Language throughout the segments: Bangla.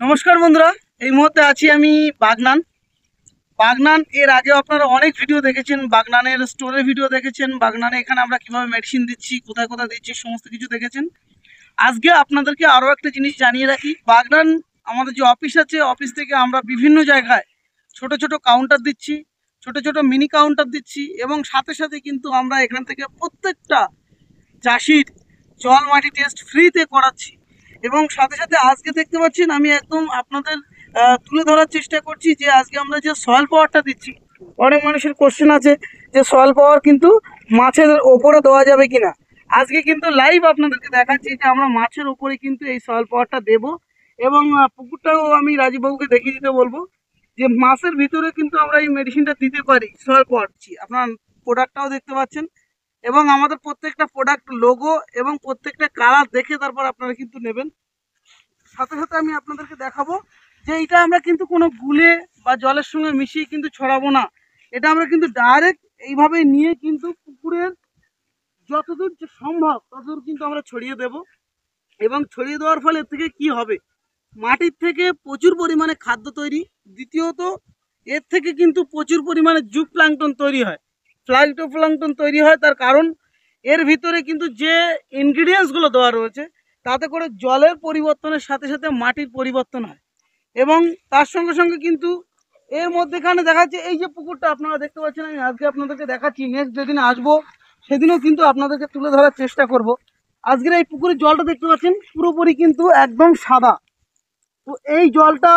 নমস্কার বন্ধুরা, এই মুহূর্তে আছি আমি বাগনান। বাগনান এর আগে আপনারা অনেক ভিডিও দেখেছেন, বাগনানের স্টোরের ভিডিও দেখেছেন, বাগনানে এখানে আমরা কিভাবে মেডিসিন দিচ্ছি, কোথায় কোথায় দিচ্ছি, সমস্ত কিছু দেখেছেন। আজকে আপনাদেরকে আরও একটা জিনিস জানিয়ে রাখি, বাগনান আমাদের যে অফিস আছে, অফিস থেকে আমরা বিভিন্ন জায়গায় ছোট ছোট কাউন্টার দিচ্ছি, ছোট ছোট মিনি কাউন্টার দিচ্ছি, এবং সাথে সাথে কিন্তু আমরা এখান থেকে প্রত্যেকটা চাষির জল মাটি টেস্ট ফ্রিতে করাচ্ছি। এবং সাথে সাথে আজকে দেখতে পাচ্ছেন আমি একদম আপনাদের তুলে ধরার চেষ্টা করছি যে আজকে আমরা যে সয়েল পাওয়ারটা দিচ্ছি। অনেক মানুষের কোশ্চেন আছে যে সয়েল পাওয়ার কিন্তু মাছের ওপরে দেওয়া যাবে কিনা। আজকে কিন্তু লাইভ আপনাদেরকে দেখাচ্ছি যে আমরা মাছের ওপরে কিন্তু এই সয়েল পাওয়ারটা দেবো। এবং পুকুরটাও আমি রাজীববাবুকে দেখিয়ে দিতে বলবো যে মাছের ভিতরে কিন্তু আমরা এই মেডিসিনটা দিতে পারি। সয়েল পাওয়ার আপনার প্রোডাক্টটাও দেখতে পাচ্ছেন, এবং আমাদের প্রত্যেকটা প্রোডাক্ট লোগো এবং প্রত্যেকটা কালার দেখে তারপর আপনারা কিন্তু নেবেন। সাথে সাথে আমি আপনাদেরকে দেখাবো যে এটা আমরা কিন্তু কোনো গুলে বা জলের সঙ্গে মিশিয়ে কিন্তু ছড়াবো না। এটা আমরা কিন্তু ডাইরেক্ট এইভাবে নিয়ে কিন্তু পুকুরের যতদূর সম্ভব ততদূর কিন্তু আমরা ছড়িয়ে দেব। এবং ছড়িয়ে দেওয়ার ফলে এর থেকে কি হবে, মাটির থেকে প্রচুর পরিমাণে খাদ্য তৈরি, দ্বিতীয়ত এর থেকে কিন্তু প্রচুর পরিমাণে জুট প্লাঙ্কটন তৈরি হয়, প্লাঙ্কটন তৈরি হয়। তার কারণ এর ভিতরে কিন্তু যে ইনগ্রিডিয়েন্টসগুলো দেওয়া রয়েছে তাতে করে জলের পরিবর্তনের সাথে সাথে মাটির পরিবর্তন হয়। এবং তার সঙ্গে সঙ্গে কিন্তু এর মধ্যেখানে দেখাচ্ছে এই যে পুকুরটা আপনারা দেখতে পাচ্ছেন, আমি আজকে আপনাদেরকে দেখাচ্ছি, নেক্সট যেদিন আসবো সেদিনও কিন্তু আপনাদেরকে তুলে ধরার চেষ্টা করব। আজকের এই পুকুরের জলটা দেখতে পাচ্ছেন পুরোপুরি কিন্তু একদম সাদা। তো এই জলটা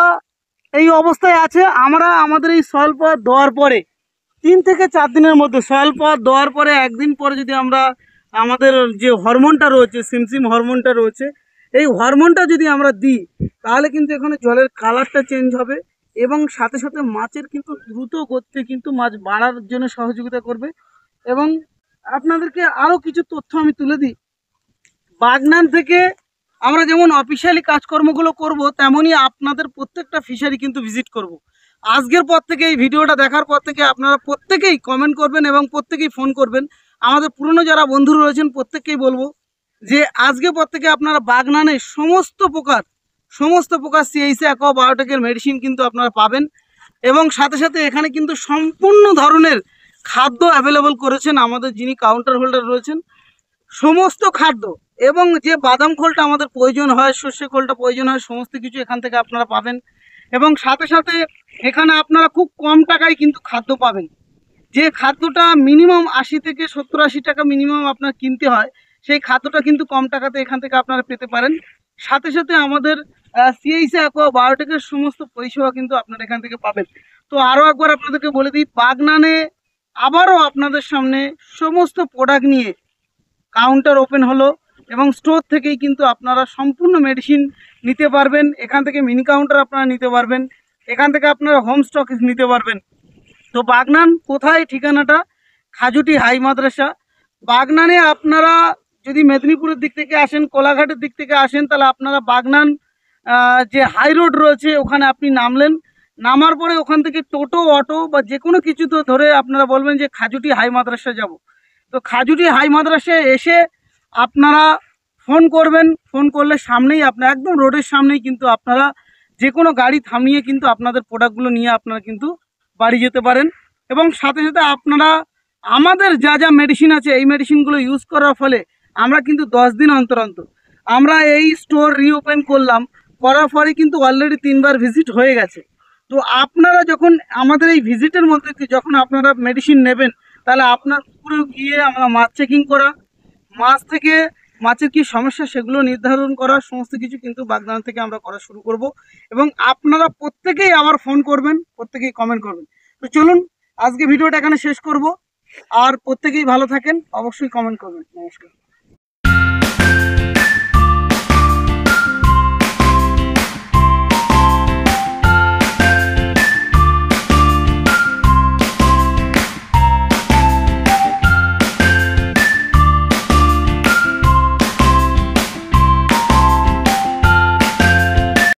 এই অবস্থায় আছে। আমরা আমাদের এই সয়েল পাওয়ার দেওয়ার পরে 3 থেকে 4 দিনের মধ্যে, সয়েল পাওয়ার দেওয়ার পরে একদিন পরে যদি আমরা আমাদের যে হরমোনটা রয়েছে, সিমসিম হরমোনটা রয়েছে, এই হরমোনটা যদি আমরা দিই তাহলে কিন্তু এখানে জলের কালারটা চেঞ্জ হবে এবং সাথে সাথে মাছের কিন্তু দ্রুত গতিতে কিন্তু মাছ বাড়ার জন্য সহযোগিতা করবে। এবং আপনাদেরকে আরও কিছু তথ্য আমি তুলে দিই। বাগনান থেকে আমরা যেমন অফিসিয়ালি কাজকর্মগুলো করব, তেমনই আপনাদের প্রত্যেকটা ফিশারি কিন্তু ভিজিট করব। আজকের পর থেকে, এই ভিডিওটা দেখার পর থেকে আপনারা প্রত্যেকেই কমেন্ট করবেন এবং প্রত্যেকেই ফোন করবেন। আমাদের পুরনো যারা বন্ধু রয়েছেন প্রত্যেককেই বলবো যে আজকের পর থেকে আপনারা বাগনানে সমস্ত প্রকার সিএইচএ অ্যাকোয়া বায়োটেকের মেডিসিন কিন্তু আপনারা পাবেন। এবং সাথে সাথে এখানে কিন্তু সম্পূর্ণ ধরনের খাদ্য অ্যাভেলেবল করেছেন আমাদের যিনি কাউন্টার হোল্ডার রয়েছেন। সমস্ত খাদ্য এবং যে বাদাম খোলটা আমাদের প্রয়োজন হয়, সর্ষে খোলটা প্রয়োজন হয়, সমস্ত কিছু এখান থেকে আপনারা পাবেন। এবং সাথে সাথে এখানে আপনারা খুব কম টাকায় কিন্তু খাদ্য পাবেন। যে খাদ্যটা মিনিমাম 80 থেকে 70-80 টাকা মিনিমাম আপনার কিনতে হয়, সেই খাদ্যটা কিন্তু কম টাকাতে এখান থেকে আপনারা পেতে পারেন। সাথে সাথে আমাদের সিএইচএ অ্যাকোয়া বায়োটেকের সমস্ত পরিষেবা কিন্তু আপনারা এখান থেকে পাবেন। তো আরও একবার আপনাদেরকে বলে দিই, বাগনানে আবারও আপনাদের সামনে সমস্ত প্রোডাক্ট নিয়ে কাউন্টার ওপেন হলো এবং স্টোর থেকেই কিন্তু আপনারা সম্পূর্ণ মেডিসিন নিতে পারবেন। এখান থেকে মিনি কাউন্টার আপনারা নিতে পারবেন, এখান থেকে আপনারা হোম স্টক নিতে পারবেন। তো বাগনান কোথায়, ঠিকানাটা খাজুটি হাই মাদ্রাসা। বাগনানে আপনারা যদি মেদিনীপুরের দিক থেকে আসেন, কোলাঘাটের দিক থেকে আসেন, তাহলে আপনারা বাগনান যে হাই রোড রয়েছে ওখানে আপনি নামলেন। নামার পরে ওখান থেকে টোটো, অটো বা যে কোনো কিছু তো ধরে আপনারা বলবেন যে খাজুটি হাই মাদ্রাসা যাব। তো খাজুটি হাই মাদ্রাসায় এসে আপনারা ফোন করবেন, ফোন করলে সামনেই আপনার একদম রোডের সামনেই কিন্তু আপনারা যে কোনো গাড়ি থামিয়ে কিন্তু আপনাদের প্রোডাক্টগুলো নিয়ে আপনারা কিন্তু বাড়ি যেতে পারেন। এবং সাথে সাথে আপনারা আমাদের যা যা মেডিসিন আছে এই মেডিসিনগুলো ইউজ করার ফলে আমরা কিন্তু 10 দিন অন্তর অন্তর আমরা এই স্টোর রিওপেন করার পরে কিন্তু অলরেডি 3বার ভিজিট হয়ে গেছে। তো আপনারা যখন আমাদের এই ভিজিটের মধ্যে যখন আপনারা মেডিসিন নেবেন, তাহলে আপনার পুকুরে গিয়ে আমরা মাছ চেকিং করা, মাছ থেকে মাছের কি সমস্যা সেগুলো নির্ধারণ করা, সমস্ত কিছু কিন্তু বাগদান থেকে আমরা করা শুরু করব। এবং আপনারা প্রত্যেকেই আবার ফোন করবেন, প্রত্যেকেই কমেন্ট করবেন। তো চলুন আজকে ভিডিওটা এখানে শেষ করব। আর প্রত্যেকেই ভালো থাকেন, অবশ্যই কমেন্ট করবেন। নমস্কার।